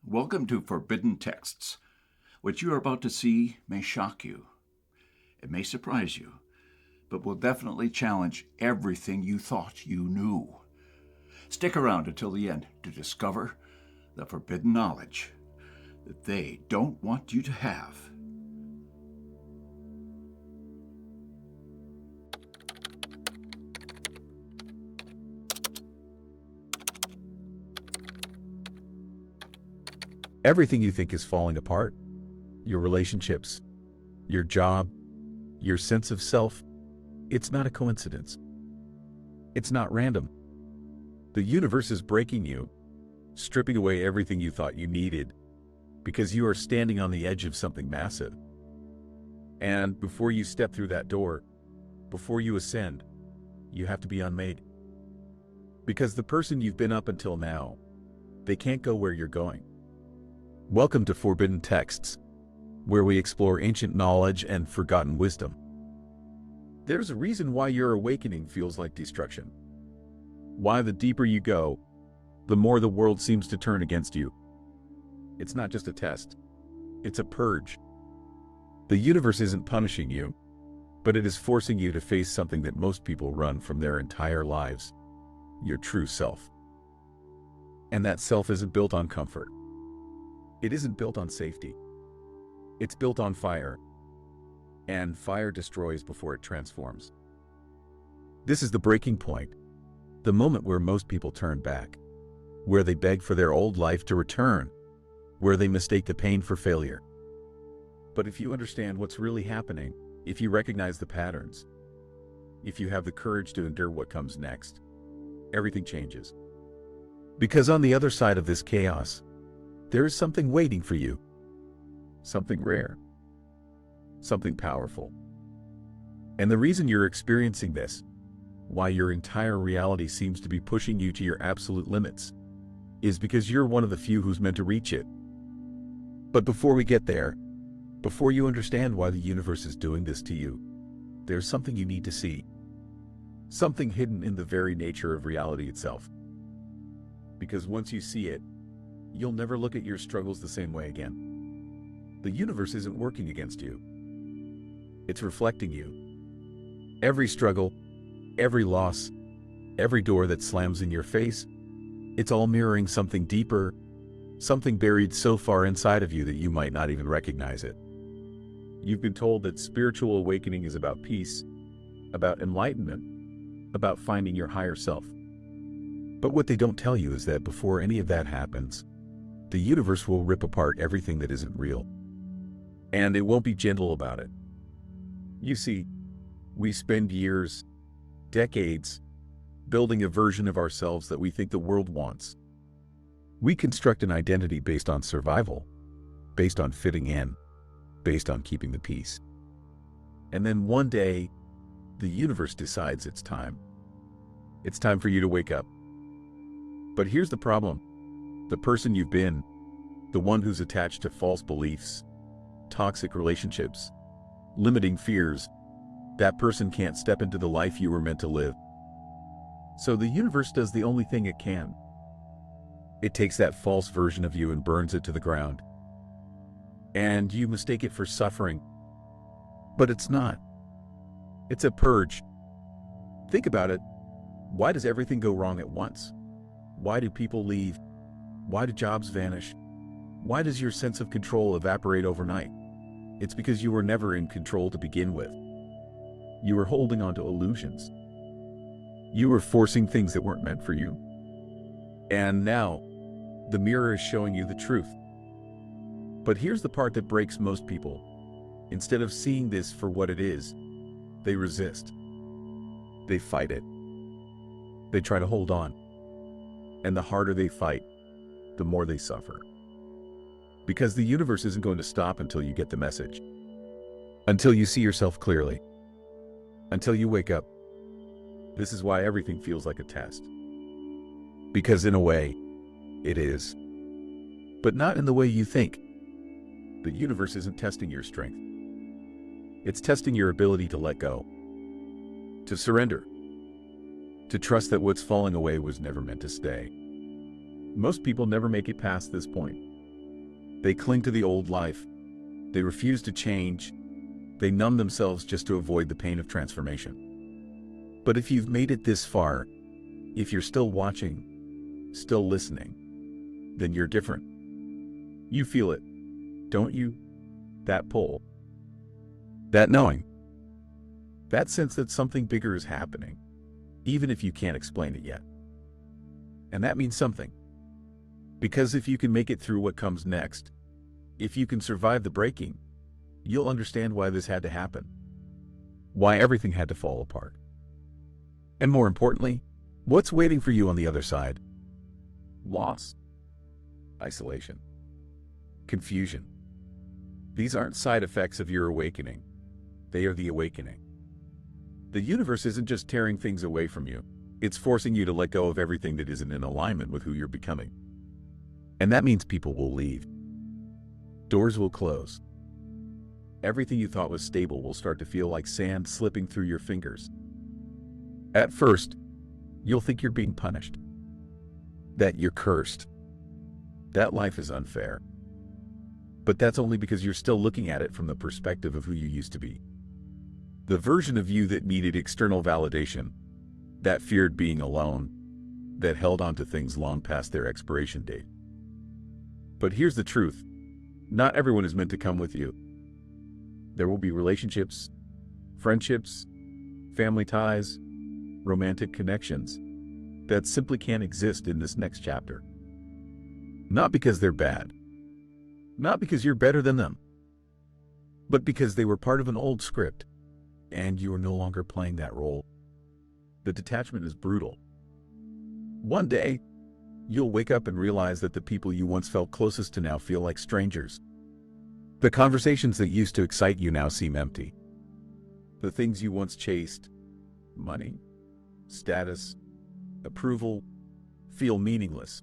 Welcome to Forbidden Texts. What you are about to see may shock you. It may surprise you, but will definitely challenge everything you thought you knew. Stick around until the end to discover the forbidden knowledge that they don't want you to have. Everything you think is falling apart, your relationships, your job, your sense of self, it's not a coincidence. It's not random. The universe is breaking you, stripping away everything you thought you needed, because you are standing on the edge of something massive. And before you step through that door, before you ascend, you have to be unmade. Because the person you've been up until now, they can't go where you're going. Welcome to Forbidden Texts, where we explore ancient knowledge and forgotten wisdom. There's a reason why your awakening feels like destruction. Why the deeper you go, the more the world seems to turn against you. It's not just a test, it's a purge. The universe isn't punishing you, but it is forcing you to face something that most people run from their entire lives: your true self. And that self isn't built on comfort. It isn't built on safety. It's built on fire. And fire destroys before it transforms. This is the breaking point, the moment where most people turn back, where they beg for their old life to return, where they mistake the pain for failure. But if you understand what's really happening, if you recognize the patterns, if you have the courage to endure what comes next, everything changes. Because on the other side of this chaos, there is something waiting for you. Something rare. Something powerful. And the reason you're experiencing this, why your entire reality seems to be pushing you to your absolute limits, is because you're one of the few who's meant to reach it. But before we get there, before you understand why the universe is doing this to you, there's something you need to see. Something hidden in the very nature of reality itself. Because once you see it, you'll never look at your struggles the same way again. The universe isn't working against you. It's reflecting you. Every struggle, every loss, every door that slams in your face, it's all mirroring something deeper, something buried so far inside of you that you might not even recognize it. You've been told that spiritual awakening is about peace, about enlightenment, about finding your higher self. But what they don't tell you is that before any of that happens, the universe will rip apart everything that isn't real. And it won't be gentle about it. You see, we spend years, decades, building a version of ourselves that we think the world wants. We construct an identity based on survival, based on fitting in, based on keeping the peace. And then one day, the universe decides it's time. It's time for you to wake up. But here's the problem. The person you've been, the one who's attached to false beliefs, toxic relationships, limiting fears, that person can't step into the life you were meant to live. So the universe does the only thing it can. It takes that false version of you and burns it to the ground. And you mistake it for suffering. But it's not. It's a purge. Think about it. Why does everything go wrong at once? Why do people leave? Why do jobs vanish? Why does your sense of control evaporate overnight? It's because you were never in control to begin with. You were holding on to illusions. You were forcing things that weren't meant for you. And now, the mirror is showing you the truth. But here's the part that breaks most people. Instead of seeing this for what it is, they resist. They fight it. They try to hold on. And the harder they fight, the more they suffer. Because the universe isn't going to stop until you get the message. Until you see yourself clearly. Until you wake up. This is why everything feels like a test. Because in a way, it is. But not in the way you think. The universe isn't testing your strength. It's testing your ability to let go. To surrender. To trust that what's falling away was never meant to stay. Most people never make it past this point. They cling to the old life. They refuse to change. They numb themselves just to avoid the pain of transformation. But if you've made it this far, if you're still watching, still listening, then you're different. You feel it, don't you? That pull. That knowing. That sense that something bigger is happening, even if you can't explain it yet. And that means something. Because if you can make it through what comes next, if you can survive the breaking, you'll understand why this had to happen. Why everything had to fall apart. And more importantly, what's waiting for you on the other side? Loss. Isolation. Confusion. These aren't side effects of your awakening. They are the awakening. The universe isn't just tearing things away from you. It's forcing you to let go of everything that isn't in alignment with who you're becoming. And that means people will leave. Doors will close. Everything you thought was stable will start to feel like sand slipping through your fingers. At first, you'll think you're being punished. That you're cursed. That life is unfair. But that's only because you're still looking at it from the perspective of who you used to be. The version of you that needed external validation, that feared being alone, that held on to things long past their expiration date. But here's the truth. Not everyone is meant to come with you. There will be relationships, friendships, family ties, romantic connections that simply can't exist in this next chapter. Not because they're bad. Not because you're better than them. But because they were part of an old script, and you are no longer playing that role. The detachment is brutal. One day, you'll wake up and realize that the people you once felt closest to now feel like strangers. The conversations that used to excite you now seem empty. The things you once chased, money, status, approval, feel meaningless.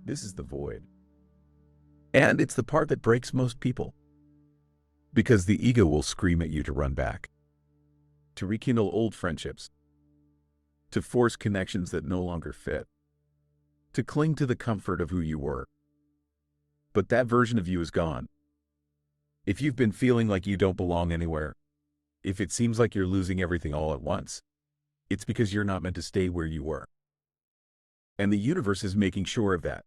This is the void. And it's the part that breaks most people. Because the ego will scream at you to run back, to rekindle old friendships, to force connections that no longer fit, to cling to the comfort of who you were. But that version of you is gone. If you've been feeling like you don't belong anywhere, if it seems like you're losing everything all at once, it's because you're not meant to stay where you were. And the universe is making sure of that.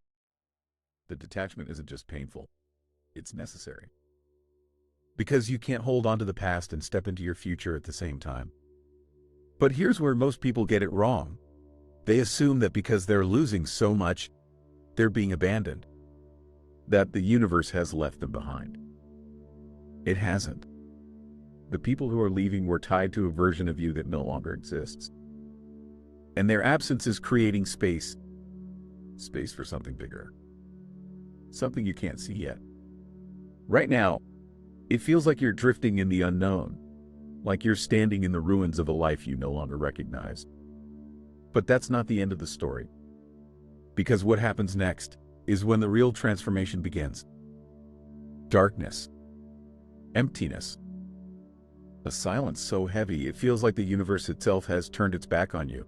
The detachment isn't just painful, it's necessary. Because you can't hold on to the past and step into your future at the same time. But here's where most people get it wrong. They assume that because they're losing so much, they're being abandoned. That the universe has left them behind. It hasn't. The people who are leaving were tied to a version of you that no longer exists. And their absence is creating space. Space for something bigger. Something you can't see yet. Right now, it feels like you're drifting in the unknown, like you're standing in the ruins of a life you no longer recognize. But that's not the end of the story. Because what happens next is when the real transformation begins. Darkness. Emptiness. A silence so heavy it feels like the universe itself has turned its back on you.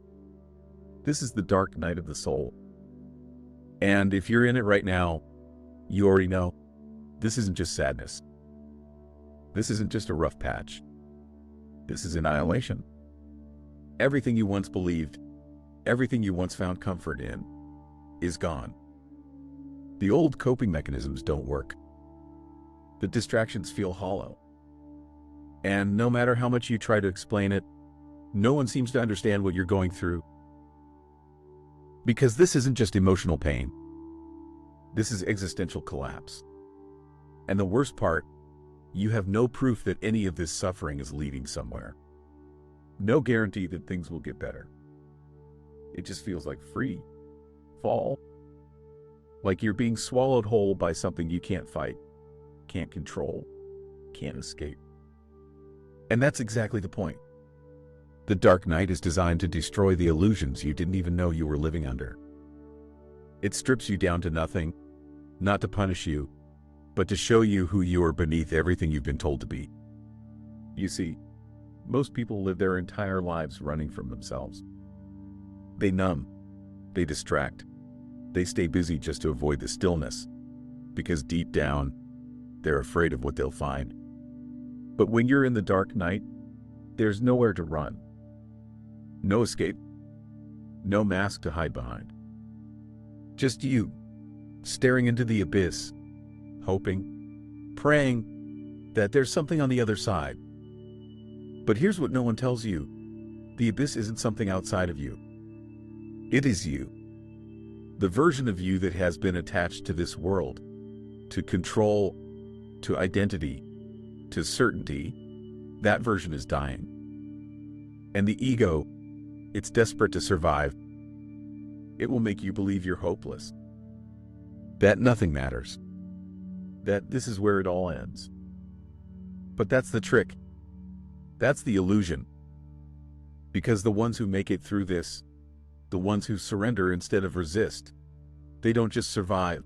This is the dark night of the soul. And if you're in it right now, you already know, this isn't just sadness. This isn't just a rough patch. This is annihilation. Everything you once believed, everything you once found comfort in, is gone. The old coping mechanisms don't work. The distractions feel hollow. And no matter how much you try to explain it, no one seems to understand what you're going through. Because this isn't just emotional pain. This is existential collapse. And the worst part, you have no proof that any of this suffering is leading somewhere. No guarantee that things will get better. It just feels like free fall. Like you're being swallowed whole by something you can't fight, can't control, can't escape. And that's exactly the point. The dark night is designed to destroy the illusions you didn't even know you were living under. It strips you down to nothing, not to punish you, but to show you who you are beneath everything you've been told to be. You see, most people live their entire lives running from themselves. They numb, they distract, they stay busy just to avoid the stillness, because deep down, they're afraid of what they'll find. But when you're in the dark night, there's nowhere to run. No escape. No mask to hide behind. Just you, staring into the abyss, hoping, praying that there's something on the other side. But here's what no one tells you. The abyss isn't something outside of you. It is you. The version of you that has been attached to this world, to control, to identity, to certainty. That version is dying. And the ego, it's desperate to survive. It will make you believe you're hopeless, that nothing matters, that this is where it all ends. But that's the trick. That's the illusion. Because the ones who make it through this, the ones who surrender instead of resist, they don't just survive,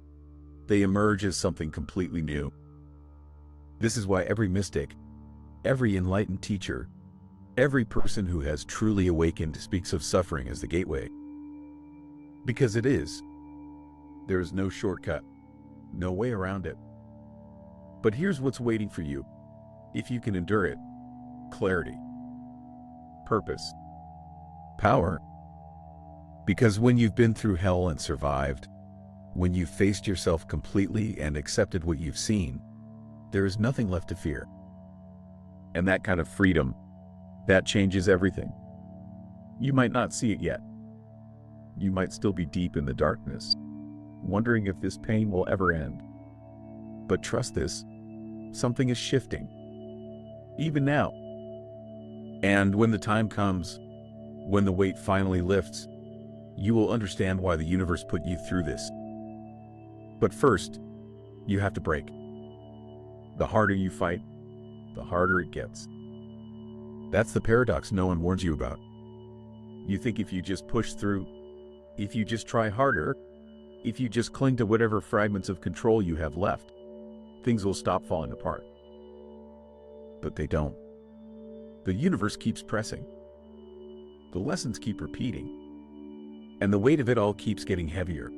they emerge as something completely new. This is why every mystic, every enlightened teacher, every person who has truly awakened speaks of suffering as the gateway. Because it is. There is no shortcut, no way around it. But here's what's waiting for you, if you can endure it: clarity, purpose, power. Because when you've been through hell and survived, when you've faced yourself completely and accepted what you've seen, there is nothing left to fear. And that kind of freedom, that changes everything. You might not see it yet. You might still be deep in the darkness, wondering if this pain will ever end. But trust this, something is shifting, even now. And when the time comes, when the weight finally lifts, you will understand why the universe put you through this. But first, you have to break. The harder you fight, the harder it gets. That's the paradox no one warns you about. You think if you just push through, if you just try harder, if you just cling to whatever fragments of control you have left, things will stop falling apart. But they don't. The universe keeps pressing. The lessons keep repeating. And the weight of it all keeps getting heavier.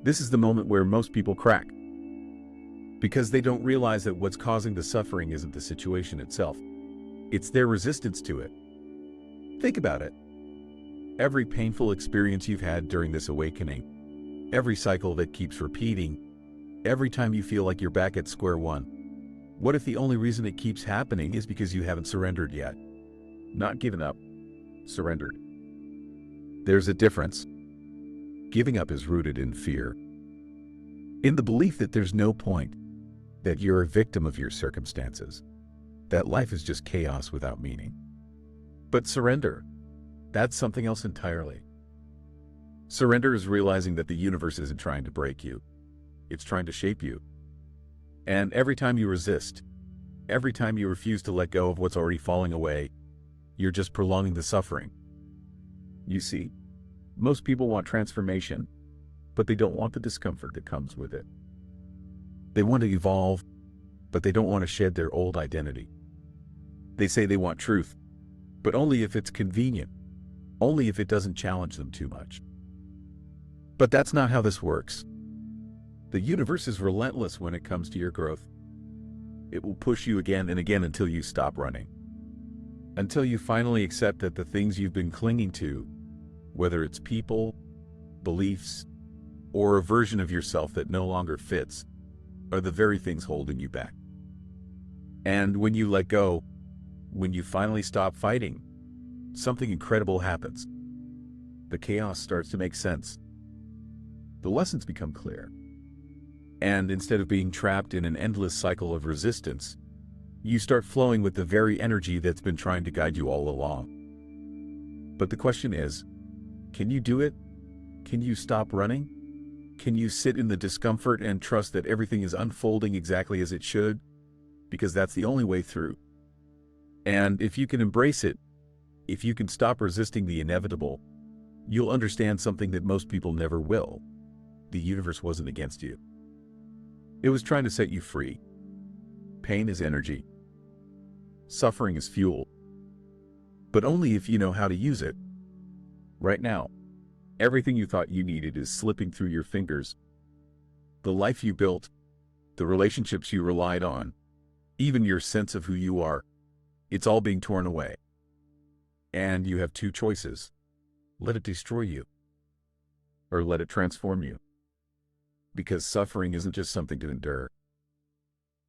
This is the moment where most people crack. Because they don't realize that what's causing the suffering isn't the situation itself. It's their resistance to it. Think about it. Every painful experience you've had during this awakening, every cycle that keeps repeating, every time you feel like you're back at square one, what if the only reason it keeps happening is because you haven't surrendered yet? Not given up, surrendered. There's a difference. Giving up is rooted in fear, in the belief that there's no point, that you're a victim of your circumstances, that life is just chaos without meaning. But surrender, that's something else entirely. Surrender is realizing that the universe isn't trying to break you. It's trying to shape you. And every time you resist, every time you refuse to let go of what's already falling away, you're just prolonging the suffering. You see, most people want transformation, but they don't want the discomfort that comes with it. They want to evolve, but they don't want to shed their old identity. They say they want truth, but only if it's convenient, only if it doesn't challenge them too much. But that's not how this works. The universe is relentless when it comes to your growth. It will push you again and again until you stop running. Until you finally accept that the things you've been clinging to, whether it's people, beliefs, or a version of yourself that no longer fits, are the very things holding you back. And when you let go, when you finally stop fighting, something incredible happens. The chaos starts to make sense. The lessons become clear. And instead of being trapped in an endless cycle of resistance, you start flowing with the very energy that's been trying to guide you all along. But the question is, can you do it? Can you stop running? Can you sit in the discomfort and trust that everything is unfolding exactly as it should? Because that's the only way through. And if you can embrace it, if you can stop resisting the inevitable, you'll understand something that most people never will. The universe wasn't against you. It was trying to set you free. Pain is energy. Suffering is fuel. But only if you know how to use it. Right now, everything you thought you needed is slipping through your fingers. The life you built, the relationships you relied on, even your sense of who you are, it's all being torn away. And you have two choices. Let it destroy you, or let it transform you. Because suffering isn't just something to endure.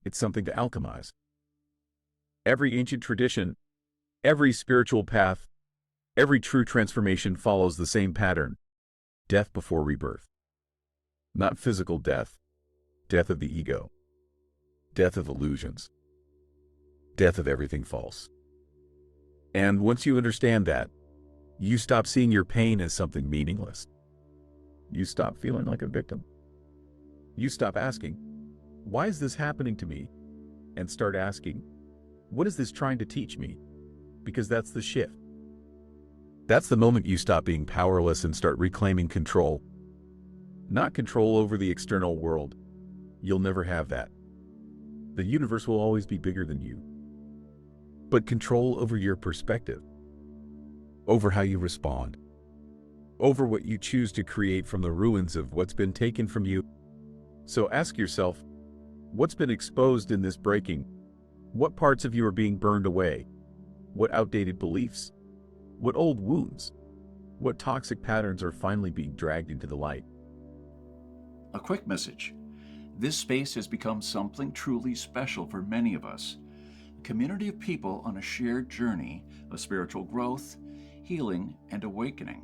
It's something to alchemize. Every ancient tradition, every spiritual path, every true transformation follows the same pattern: death before rebirth. Not physical death, death of the ego, death of illusions, death of everything false. And once you understand that, you stop seeing your pain as something meaningless. You stop feeling like a victim. You stop asking, why is this happening to me? And start asking, what is this trying to teach me? Because that's the shift. That's the moment you stop being powerless and start reclaiming control. Not control over the external world. You'll never have that. The universe will always be bigger than you. But control over your perspective, over how you respond, over what you choose to create from the ruins of what's been taken from you. So ask yourself, what's been exposed in this breaking? What parts of you are being burned away? What outdated beliefs? What old wounds? What toxic patterns are finally being dragged into the light? A quick message. This space has become something truly special for many of us. A community of people on a shared journey of spiritual growth, healing, and awakening.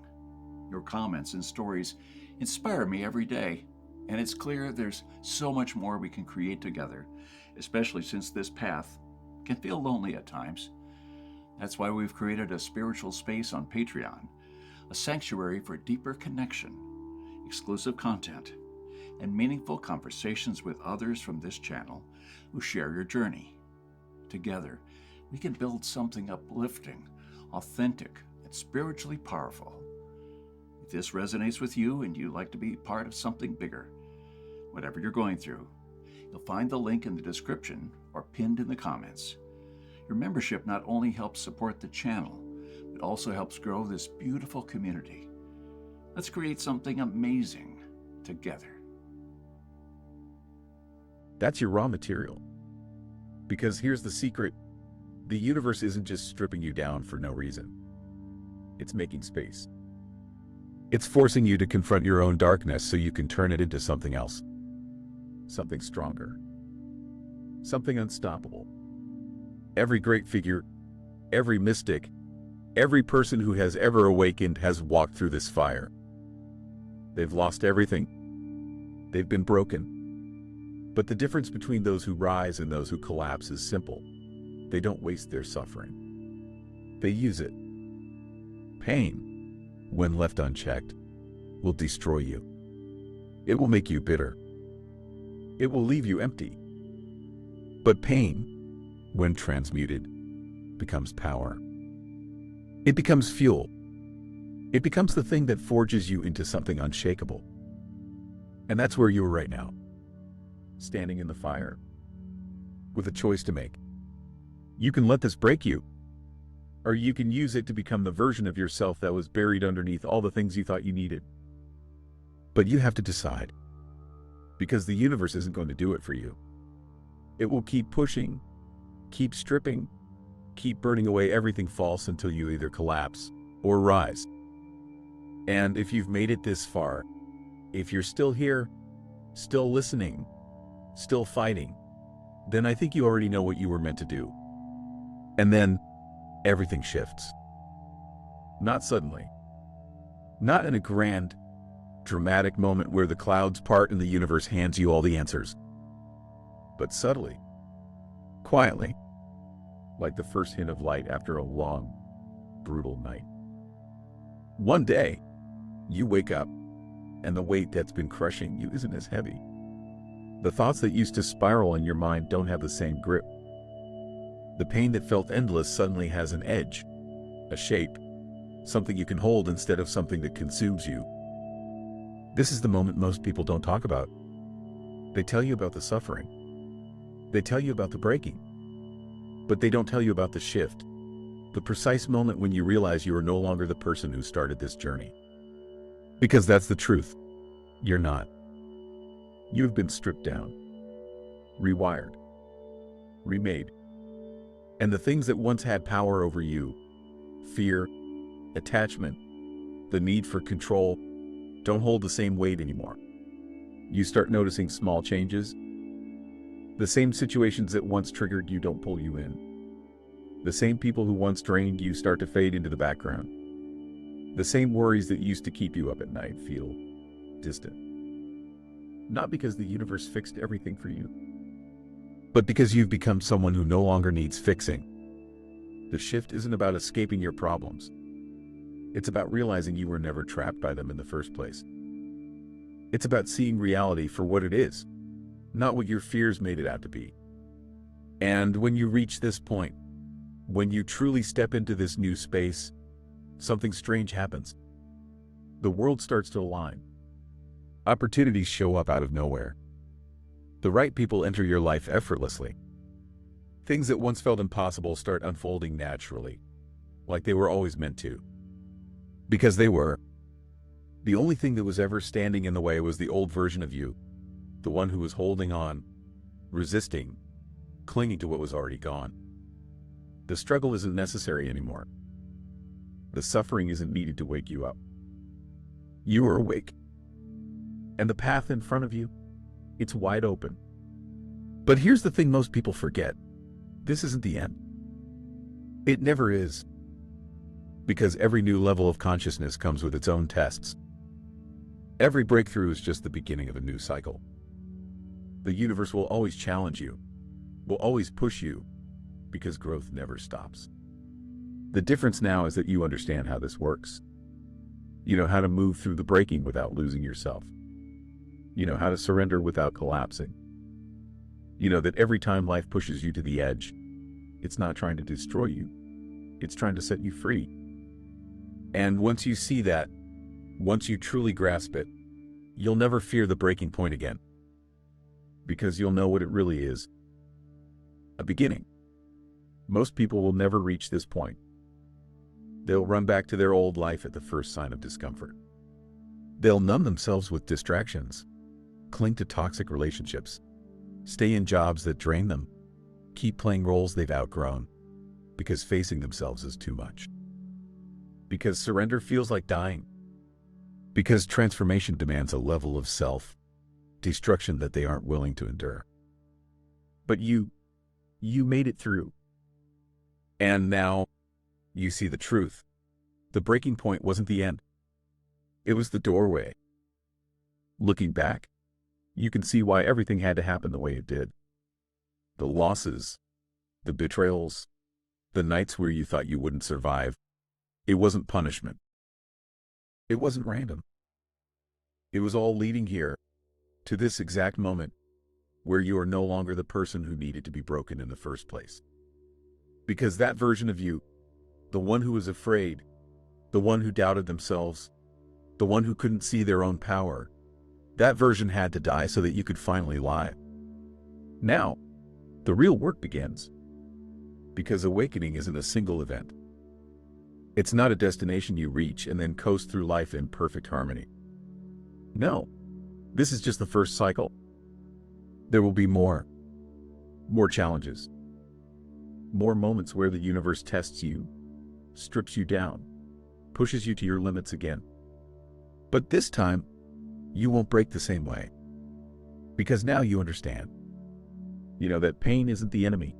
Your comments and stories inspire me every day, and it's clear there's so much more we can create together, especially since this path can feel lonely at times. That's why we've created a spiritual space on Patreon, a sanctuary for deeper connection, exclusive content, and meaningful conversations with others from this channel who share your journey. Together, we can build something uplifting, authentic, and spiritually powerful. If this resonates with you and you'd like to be part of something bigger, whatever you're going through, you'll find the link in the description or pinned in the comments. Your membership not only helps support the channel, but also helps grow this beautiful community. Let's create something amazing together. That's your raw material. Because here's the secret. The universe isn't just stripping you down for no reason. It's making space. It's forcing you to confront your own darkness so you can turn it into something else. Something stronger. Something unstoppable. Every great figure, every mystic, every person who has ever awakened has walked through this fire. They've lost everything. They've been broken. But the difference between those who rise and those who collapse is simple. They don't waste their suffering. They use it. Pain, when left unchecked, will destroy you. It will make you bitter. It will leave you empty. But pain, when transmuted, becomes power. It becomes fuel. It becomes the thing that forges you into something unshakable. And that's where you are right now. Standing in the fire, with a choice to make. You can let this break you, or you can use it to become the version of yourself that was buried underneath all the things you thought you needed. But you have to decide, because the universe isn't going to do it for you. It will keep pushing, keep stripping, keep burning away everything false until you either collapse or rise. And if you've made it this far, if you're still here, still listening, still fighting, then I think you already know what you were meant to do. And then everything shifts. Not suddenly. Not in a grand, dramatic moment where the clouds part and the universe hands you all the answers. But subtly, quietly, like the first hint of light after a long, brutal night. One day, you wake up, and the weight that's been crushing you isn't as heavy. The thoughts that used to spiral in your mind don't have the same grip. The pain that felt endless suddenly has an edge, a shape, something you can hold instead of something that consumes you. This is the moment most people don't talk about. They tell you about the suffering. They tell you about the breaking. But they don't tell you about the shift, the precise moment when you realize you are no longer the person who started this journey. Because that's the truth. You're not. You have been stripped down, rewired, remade. And the things that once had power over you, fear, attachment, the need for control, don't hold the same weight anymore. You start noticing small changes. The same situations that once triggered you don't pull you in. The same people who once drained you start to fade into the background. The same worries that used to keep you up at night feel distant. Not because the universe fixed everything for you, but because you've become someone who no longer needs fixing. The shift isn't about escaping your problems. It's about realizing you were never trapped by them in the first place. It's about seeing reality for what it is, not what your fears made it out to be. And when you reach this point, when you truly step into this new space, something strange happens. The world starts to align. Opportunities show up out of nowhere. The right people enter your life effortlessly. Things that once felt impossible start unfolding naturally, like they were always meant to. Because they were. The only thing that was ever standing in the way was the old version of you, the one who was holding on, resisting, clinging to what was already gone. The struggle isn't necessary anymore. The suffering isn't needed to wake you up. You are awake. And the path in front of you, it's wide open. But here's the thing most people forget. This isn't the end. It never is. Because every new level of consciousness comes with its own tests. Every breakthrough is just the beginning of a new cycle. The universe will always challenge you, will always push you, because growth never stops. The difference now is that you understand how this works. You know how to move through the breaking without losing yourself. You know how to surrender without collapsing. You know that every time life pushes you to the edge, it's not trying to destroy you. It's trying to set you free. And once you see that, once you truly grasp it, you'll never fear the breaking point again. Because you'll know what it really is. A beginning. Most people will never reach this point. They'll run back to their old life at the first sign of discomfort. They'll numb themselves with distractions, cling to toxic relationships, stay in jobs that drain them, keep playing roles they've outgrown, because facing themselves is too much. Because surrender feels like dying. Because transformation demands a level of self-destruction that they aren't willing to endure. But you made it through. And now you see the truth. The breaking point wasn't the end. It was the doorway. Looking back, you can see why everything had to happen the way it did. The losses, the betrayals, the nights where you thought you wouldn't survive. It wasn't punishment. It wasn't random. It was all leading here, to this exact moment, where you are no longer the person who needed to be broken in the first place. Because that version of you, the one who was afraid, the one who doubted themselves, the one who couldn't see their own power, that version had to die so that you could finally lie. Now, the real work begins. Because awakening isn't a single event. It's not a destination you reach and then coast through life in perfect harmony. No, this is just the first cycle. There will be more challenges, more moments where the universe tests you, strips you down, pushes you to your limits again. But this time, you won't break the same way. Because now you understand. You know that pain isn't the enemy.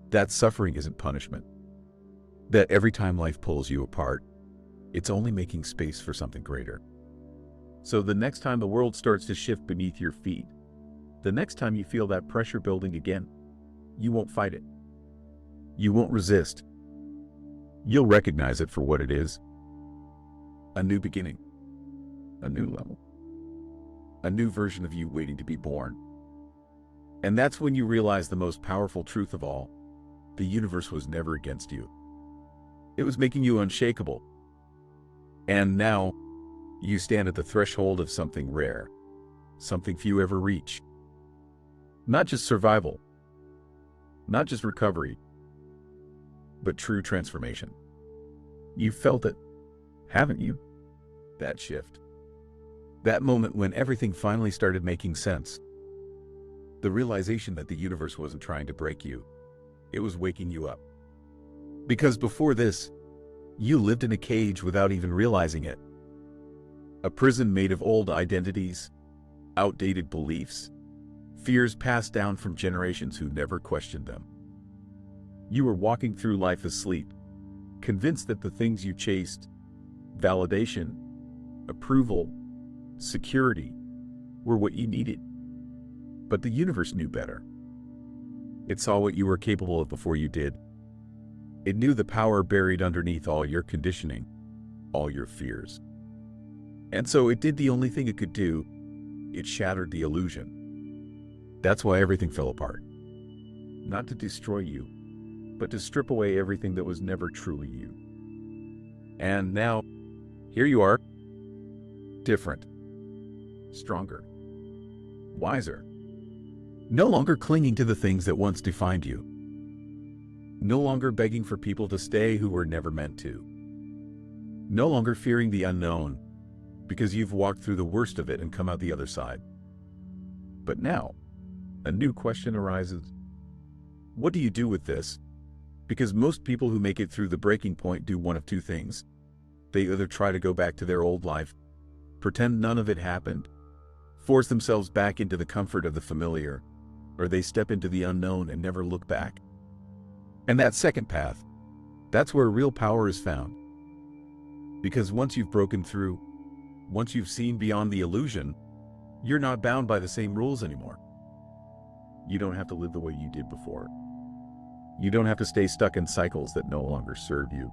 That suffering isn't punishment. That every time life pulls you apart, it's only making space for something greater. So the next time the world starts to shift beneath your feet, the next time you feel that pressure building again, you won't fight it. You won't resist. You'll recognize it for what it is. A new beginning. A new level. A new version of you waiting to be born. And that's when you realize the most powerful truth of all. The universe was never against you. It was making you unshakable. And now, you stand at the threshold of something rare, something few ever reach. Not just survival, not just recovery, but true transformation. You've felt it, haven't you? That shift. That moment when everything finally started making sense. The realization that the universe wasn't trying to break you. It was waking you up. Because before this, you lived in a cage without even realizing it. A prison made of old identities, outdated beliefs, fears passed down from generations who never questioned them. You were walking through life asleep, convinced that the things you chased, validation, approval, security, were what you needed. But the universe knew better. It saw what you were capable of before you did. It knew the power buried underneath all your conditioning, all your fears. And so it did the only thing it could do. It shattered the illusion. That's why everything fell apart. Not to destroy you, but to strip away everything that was never truly you. And now, here you are, different, stronger, wiser, no longer clinging to the things that once defined you, no longer begging for people to stay who were never meant to, no longer fearing the unknown because you've walked through the worst of it and come out the other side. But now, a new question arises. What do you do with this? Because most people who make it through the breaking point do one of two things. They either try to go back to their old life, pretend none of it happened, force themselves back into the comfort of the familiar, or they step into the unknown and never look back. And that second path, that's where real power is found. Because once you've broken through, once you've seen beyond the illusion, you're not bound by the same rules anymore. You don't have to live the way you did before. You don't have to stay stuck in cycles that no longer serve you.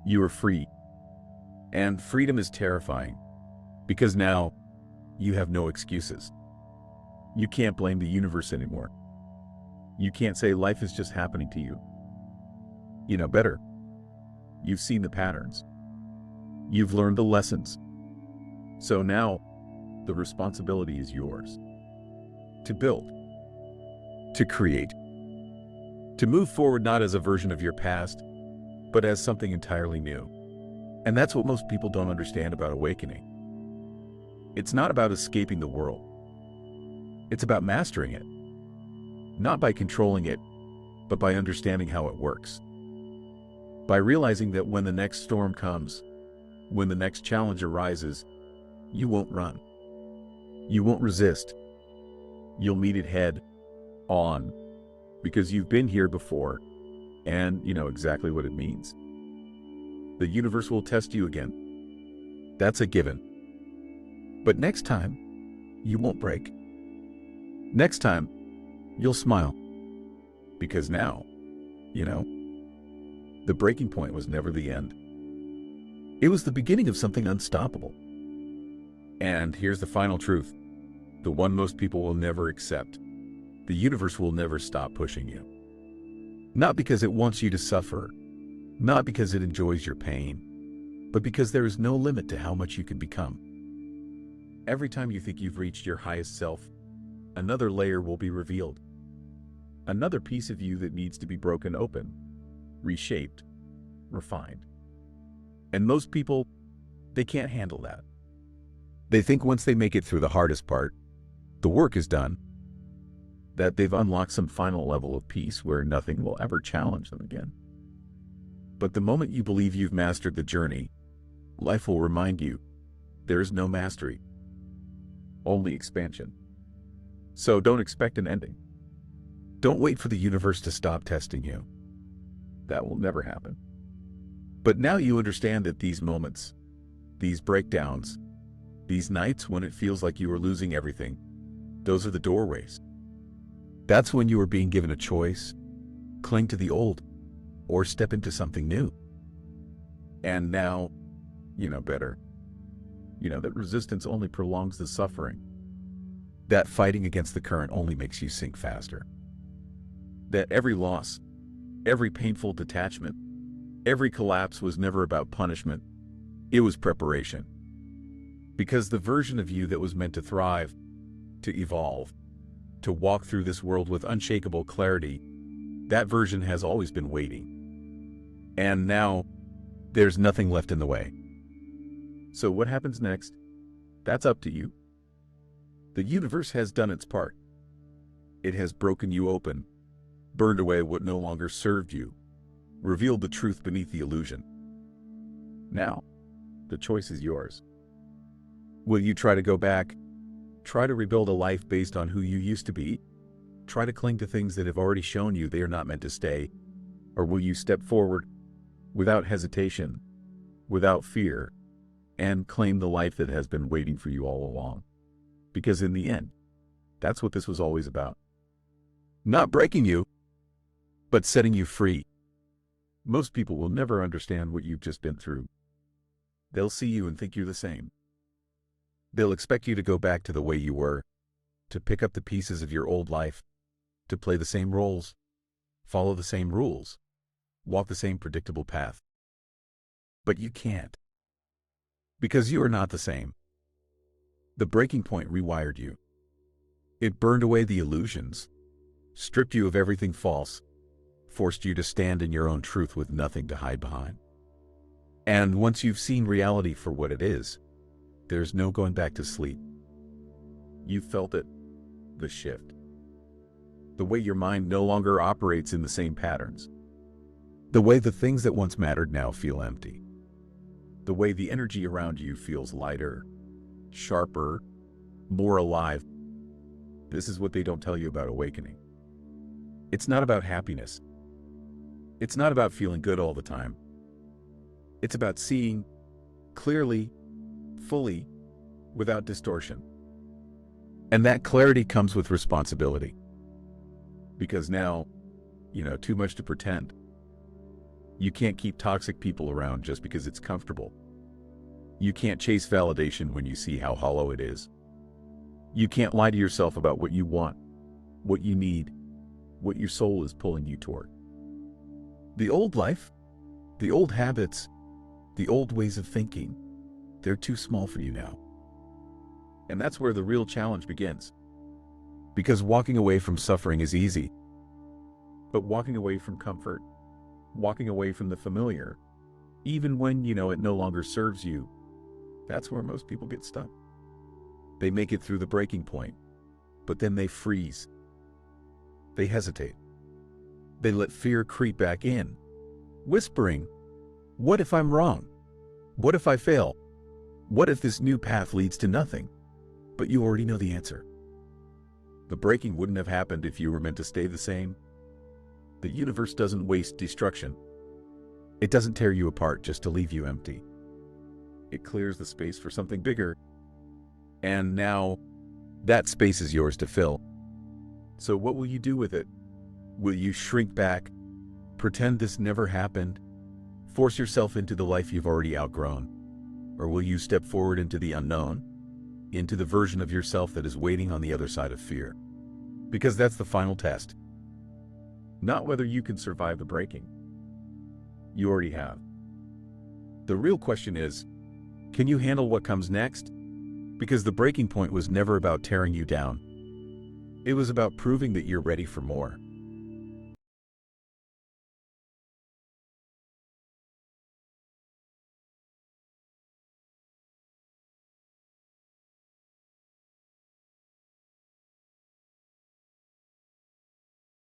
You are free. And freedom is terrifying, because now you have no excuses. You can't blame the universe anymore. You can't say life is just happening to you. You know better. You've seen the patterns. You've learned the lessons. So now, the responsibility is yours. To build. To create. To move forward not as a version of your past, but as something entirely new. And that's what most people don't understand about awakening. It's not about escaping the world. It's about mastering it. Not by controlling it, but by understanding how it works. By realizing that when the next storm comes, when the next challenge arises, you won't run. You won't resist. You'll meet it head on, because you've been here before, and you know exactly what it means. The universe will test you again. That's a given. But next time, you won't break. Next time, you'll smile. Because now, the breaking point was never the end. It was the beginning of something unstoppable. And here's the final truth, the one most people will never accept. The universe will never stop pushing you. Not because it wants you to suffer, not because it enjoys your pain, but because there is no limit to how much you can become. Every time you think you've reached your highest self, another layer will be revealed. Another piece of you that needs to be broken open, reshaped, refined. And most people, they can't handle that. They think once they make it through the hardest part, the work is done, that they've unlocked some final level of peace where nothing will ever challenge them again. But the moment you believe you've mastered the journey, life will remind you there is no mastery, only expansion. So don't expect an ending. Don't wait for the universe to stop testing you. That will never happen. But now you understand that these moments, these breakdowns, these nights when it feels like you are losing everything, those are the doorways. That's when you are being given a choice: cling to the old or step into something new. And now, you know better. You know that resistance only prolongs the suffering. That fighting against the current only makes you sink faster. That every loss, every painful detachment, every collapse was never about punishment. It was preparation. Because the version of you that was meant to thrive, to evolve, to walk through this world with unshakable clarity, that version has always been waiting. And now, there's nothing left in the way. So what happens next? That's up to you. The universe has done its part. It has broken you open, burned away what no longer served you, revealed the truth beneath the illusion. Now, the choice is yours. Will you try to go back? Try to rebuild a life based on who you used to be? Try to cling to things that have already shown you they are not meant to stay? Or will you step forward without hesitation, without fear, and claim the life that has been waiting for you all along? Because in the end, that's what this was always about. Not breaking you, but setting you free. Most people will never understand what you've just been through. They'll see you and think you're the same. They'll expect you to go back to the way you were, to pick up the pieces of your old life, to play the same roles, follow the same rules, walk the same predictable path. But you can't. Because you are not the same. The breaking point rewired you. It burned away the illusions, stripped you of everything false, forced you to stand in your own truth with nothing to hide behind. And once you've seen reality for what it is, there's no going back to sleep. You felt it, the shift. The way your mind no longer operates in the same patterns. The way the things that once mattered now feel empty. The way the energy around you feels lighter, sharper, more alive. This is what they don't tell you about awakening. It's not about happiness. It's not about feeling good all the time. It's about seeing clearly, fully, without distortion. And that clarity comes with responsibility. Because now, too much to pretend. You can't keep toxic people around just because it's comfortable. You can't chase validation when you see how hollow it is. You can't lie to yourself about what you want, what you need, what your soul is pulling you toward. The old life, the old habits, the old ways of thinking, they're too small for you now. And that's where the real challenge begins. Because walking away from suffering is easy. But walking away from comfort, walking away from the familiar, even when it no longer serves you, that's where most people get stuck. They make it through the breaking point, but then they freeze. They hesitate. They let fear creep back in, whispering, "What if I'm wrong? What if I fail? What if this new path leads to nothing?" But you already know the answer. The breaking wouldn't have happened if you were meant to stay the same. The universe doesn't waste destruction. It doesn't tear you apart just to leave you empty. It clears the space for something bigger. And now, that space is yours to fill. So what will you do with it? Will you shrink back, pretend this never happened, force yourself into the life you've already outgrown? Or will you step forward into the unknown, into the version of yourself that is waiting on the other side of fear? Because that's the final test. Not whether you can survive the breaking. You already have. The real question is, can you handle what comes next? Because the breaking point was never about tearing you down. It was about proving that you're ready for more.